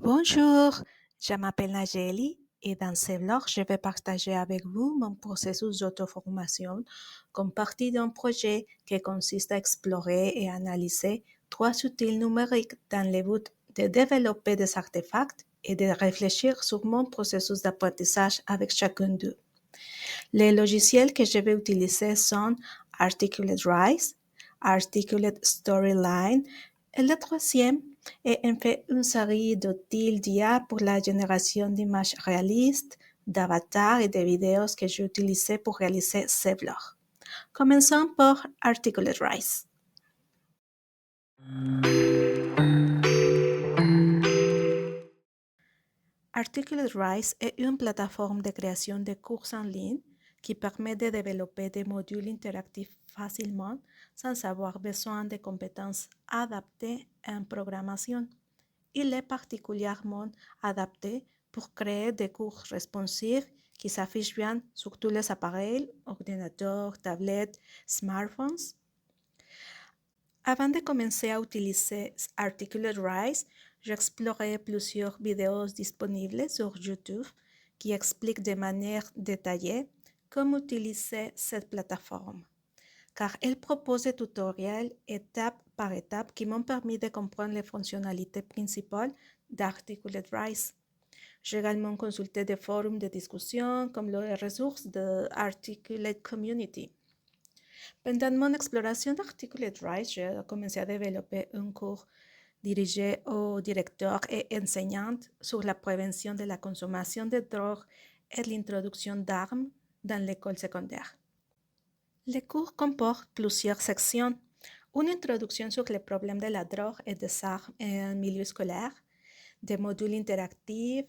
Bonjour, je m'appelle Nageli et dans ce vlog, je vais partager avec vous mon processus d'auto-formation comme partie d'un projet qui consiste à explorer et analyser trois outils numériques dans le but de développer des artefacts et de réfléchir sur mon processus d'apprentissage avec chacun d'eux. Les logiciels que je vais utiliser sont Articulate Rise, Articulate Storyline et le troisième est en fait une série d'outils d'IA pour la génération d'images réalistes, d'avatars et de vidéos que j'ai utilisées pour réaliser ces vlogs. Commençons par Articulate Rise. Articulate Rise est une plateforme de création de cours en ligne qui permet de développer des modules interactifs facilement sans avoir besoin de compétences adaptées en programmation. Il est particulièrement adapté pour créer des cours responsifs qui s'affichent bien sur tous les appareils, ordinateurs, tablettes, smartphones. Avant de commencer à utiliser Articulate Rise, j'explorais plusieurs vidéos disponibles sur YouTube qui expliquent de manière détaillée comment utiliser cette plateforme, car elle propose des tutoriels étape par étape qui m'ont permis de comprendre les fonctionnalités principales d'Articulate Rise. J'ai également consulté des forums de discussion comme les ressources de Articulate Community. Pendant mon exploration d'Articulate Rise, j'ai commencé à développer un cours dirigé aux directeurs et enseignantes sur la prévention de la consommation de drogue et l'introduction d'armes dans l'école secondaire. Le cours comporte plusieurs sections. Une introduction sur les problèmes de la drogue et des armes en milieu scolaire, des modules interactifs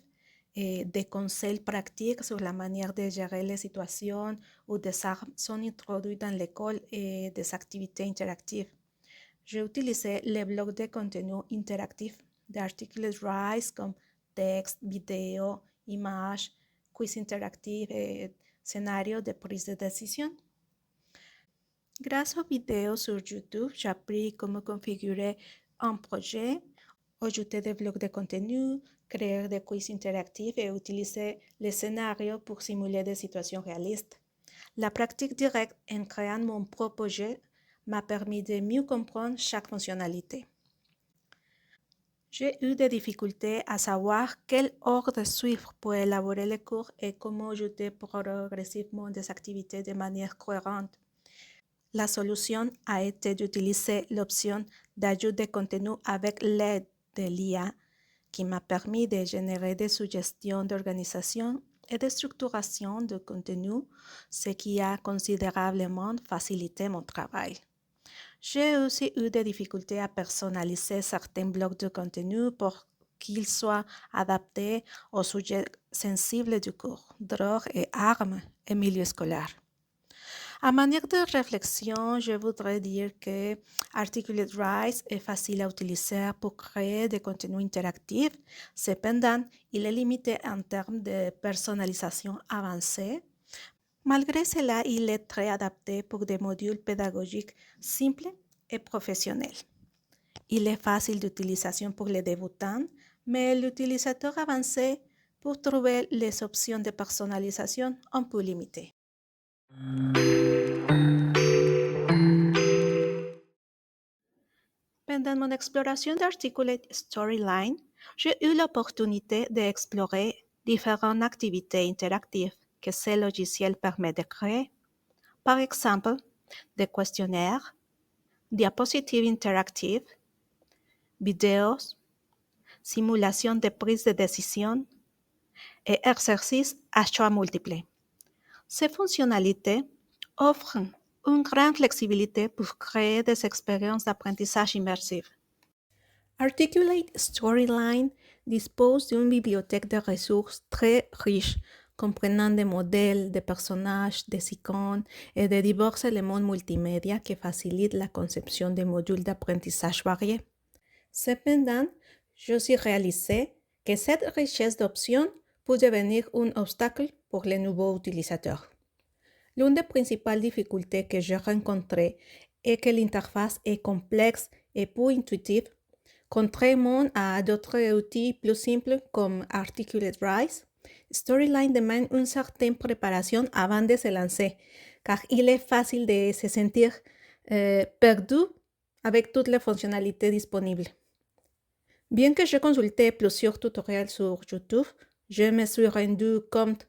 et des conseils pratiques sur la manière de gérer les situations où des armes sont introduites dans l'école et des activités interactives. J'ai utilisé les blocs de contenu interactif d'Articulate Rise comme texte, vidéo, images, quiz interactifs et scénarios de prise de décision. Grâce aux vidéos sur YouTube, j'ai appris comment configurer un projet, ajouter des blocs de contenu, créer des quiz interactifs et utiliser les scénarios pour simuler des situations réalistes. La pratique directe en créant mon propre projet m'a permis de mieux comprendre chaque fonctionnalité. J'ai eu des difficultés à savoir quel ordre suivre pour élaborer les cours et comment ajouter progressivement des activités de manière cohérente. La solution a été d'utiliser l'option d'ajout de contenu avec l'aide de l'IA qui m'a permis de générer des suggestions d'organisation et de structuration de contenu, ce qui a considérablement facilité mon travail. J'ai aussi eu des difficultés à personnaliser certains blocs de contenu pour qu'ils soient adaptés aux sujets sensibles du cours, drogue et armes et milieu scolaire. À manière de réflexion, je voudrais dire que Articulate Rise est facile à utiliser pour créer des contenus interactifs. Cependant, il est limité en termes de personnalisation avancée. Malgré cela, il est très adapté pour des modules pédagogiques simples et professionnels. Il est facile d'utilisation pour les débutants, mais l'utilisateur avancé pour trouver les options de personnalisation un peu limitées. Pendant mon exploration d'Articulate Storyline, j'ai eu l'opportunité d'explorer différentes activités interactives que ce logiciel permet de créer. Par exemple, des questionnaires, diapositives interactives, vidéos, simulations de prise de décision et exercices à choix multiples. Ces fonctionnalités offrent une grande flexibilité pour créer des expériences d'apprentissage immersives. Articulate Storyline dispose d'une bibliothèque de ressources très riche, comprenant des modèles, des personnages, des icônes et de divers éléments multimédia qui facilitent la conception de modules d'apprentissage variés. Cependant, je suis réalisé que cette richesse d'options peut devenir un obstacle pour les nouveaux utilisateurs. L'une des principales difficultés que j'ai rencontrées est que l'interface est complexe et peu intuitive, Contrairement à d'autres outils plus simples comme Articulate Rise, Storyline demande une certaine préparation avant de se lancer, car il est facile de se sentir perdu avec toutes les fonctionnalités disponibles. Bien que j'ai consulté plusieurs tutoriels sur YouTube, je me suis rendu compte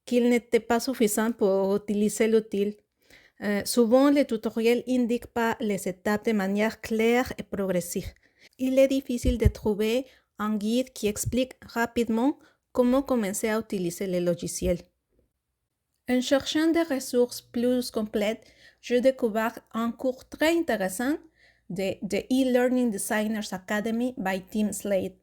qu'il n'était pas suffisant pour utiliser l'outil. Souvent, les tutoriels n'indiquent pas les étapes de manière claire et progressive. Il est difficile de trouver un guide qui explique rapidement comment commencer à utiliser le logiciel. En cherchant des ressources plus complètes, j'ai découvert un cours très intéressant de The E-Learning Designers Academy by Tim Slade.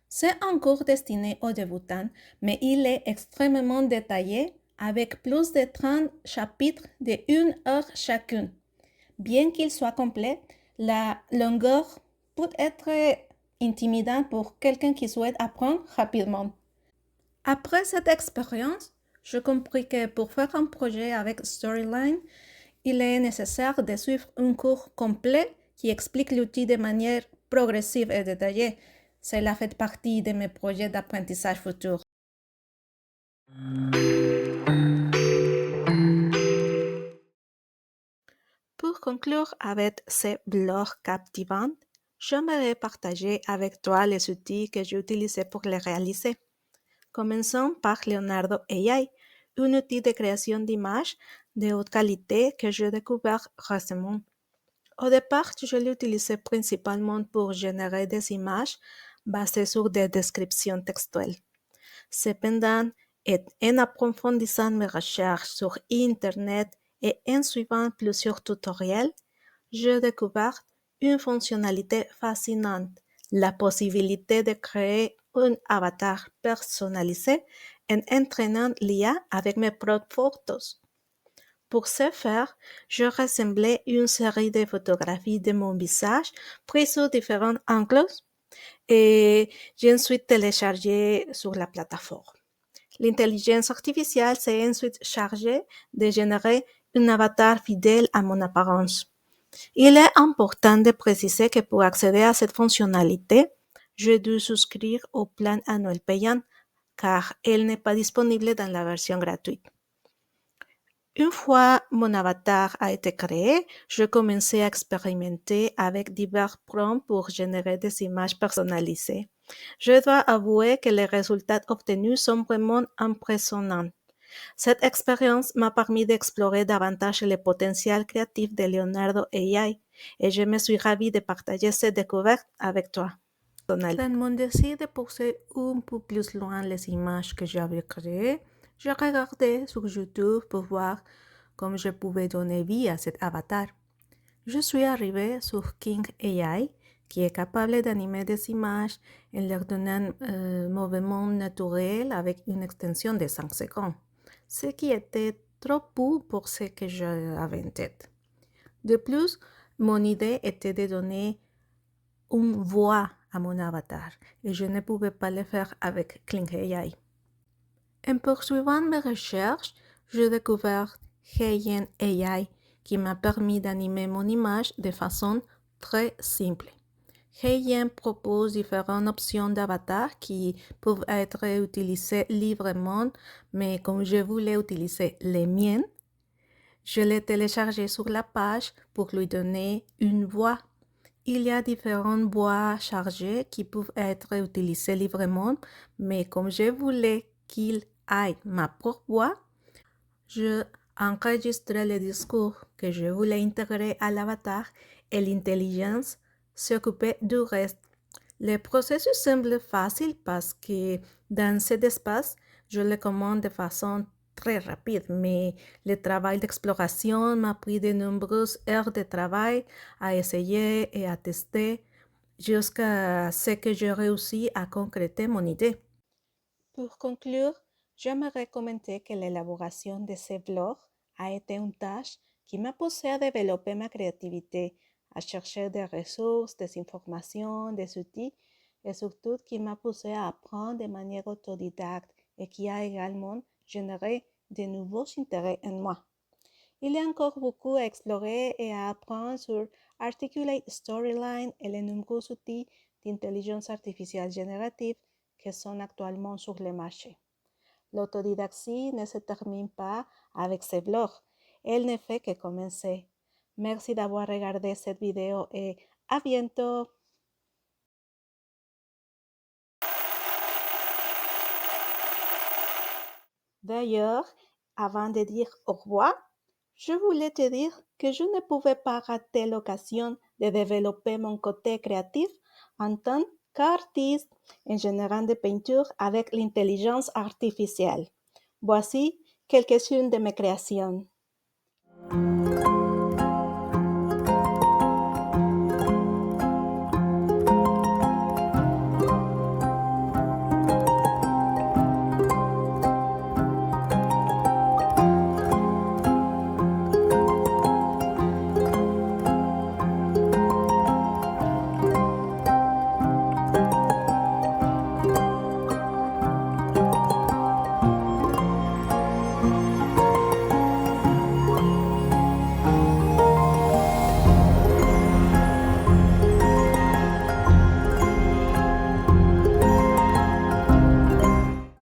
C'est un cours destiné aux débutants, mais il est extrêmement détaillé avec plus de 30 chapitres de 1 heure chacun. Bien qu'il soit complet, la longueur peut être intimidante pour quelqu'un qui souhaite apprendre rapidement. Après cette expérience, je compris que pour faire un projet avec Storyline, il est nécessaire de suivre un cours complet qui explique l'outil de manière progressive et détaillée. Cela fait partie de mes projets d'apprentissage futurs. Pour conclure avec ces blogs captivants, j'aimerais partager avec toi les outils que j'ai utilisés pour les réaliser. Commençons par Leonardo AI, un outil de création d'images de haute qualité que j'ai découvert récemment. Au départ, je l'ai utilisé principalement pour générer des images basées sur des descriptions textuelles. Cependant, en approfondissant mes recherches sur Internet et en suivant plusieurs tutoriels, j'ai découvert une fonctionnalité fascinante, la possibilité de créer un avatar personnalisé en entraînant l'IA avec mes propres photos. Pour ce faire, je rassemblais une série de photographies de mon visage prises sous différents angles et j'ai ensuite téléchargé sur la plateforme. L'intelligence artificielle s'est ensuite chargée de générer un avatar fidèle à mon apparence. Il est important de préciser que pour accéder à cette fonctionnalité, j'ai dû souscrire au plan annuel payant car elle n'est pas disponible dans la version gratuite. Une fois mon avatar a été créé, je commençais à expérimenter avec divers prompts pour générer des images personnalisées. Je dois avouer que les résultats obtenus sont vraiment impressionnants. Cette expérience m'a permis d'explorer davantage le potentiel créatif de Leonardo AI et je me suis ravie de partager cette découverte avec toi. Dans mon désir de pousser un peu plus loin les images que j'avais créées, je regardais sur YouTube pour voir comment je pouvais donner vie à cet avatar. Je suis arrivée sur King AI, qui est capable d'animer des images en leur donnant un mouvement naturel avec une extension de 5 secondes, ce qui était trop peu pour ce que j'avais en tête. De plus, mon idée était de donner une voix à mon avatar et je ne pouvais pas le faire avec Kling AI. En poursuivant mes recherches, j'ai découvert Heian AI qui m'a permis d'animer mon image de façon très simple. Heian propose différentes options d'avatar qui peuvent être utilisées librement, mais comme je voulais utiliser les miennes, je l'ai téléchargé sur la page pour lui donner une voix. Il y a différentes voix chargées qui peuvent être utilisées librement, mais comme je voulais qu'il aille ma propre voix, je enregistrais le discours que je voulais intégrer à l'avatar et l'intelligence s'occupait du reste. Le processus semble facile parce que dans cet espace, je le commande de façon très rapide, mais le travail d'exploration m'a pris de nombreuses heures de travail à essayer et à tester jusqu'à ce que j'ai réussi à concréter mon idée. Pour conclure, j'aimerais commenter que l'élaboration de ces blogs a été une tâche qui m'a poussé à développer ma créativité, à chercher des ressources, des informations, des outils et surtout qui m'a poussé à apprendre de manière autodidacte et qui a également généré de nouveaux intérêts en moi. Il y a encore beaucoup à explorer et à apprendre sur Articulate Storyline et les nombreux outils d'intelligence artificielle générative qui sont actuellement sur le marché. L'autodidactie ne se termine pas avec ces blogs. Elle ne fait que commencer. Merci d'avoir regardé cette vidéo et à bientôt! D'ailleurs, avant de dire au revoir, je voulais te dire que je ne pouvais pas rater l'occasion de développer mon côté créatif en tant qu'artiste en générant des peintures avec l'intelligence artificielle. Voici quelques-unes de mes créations.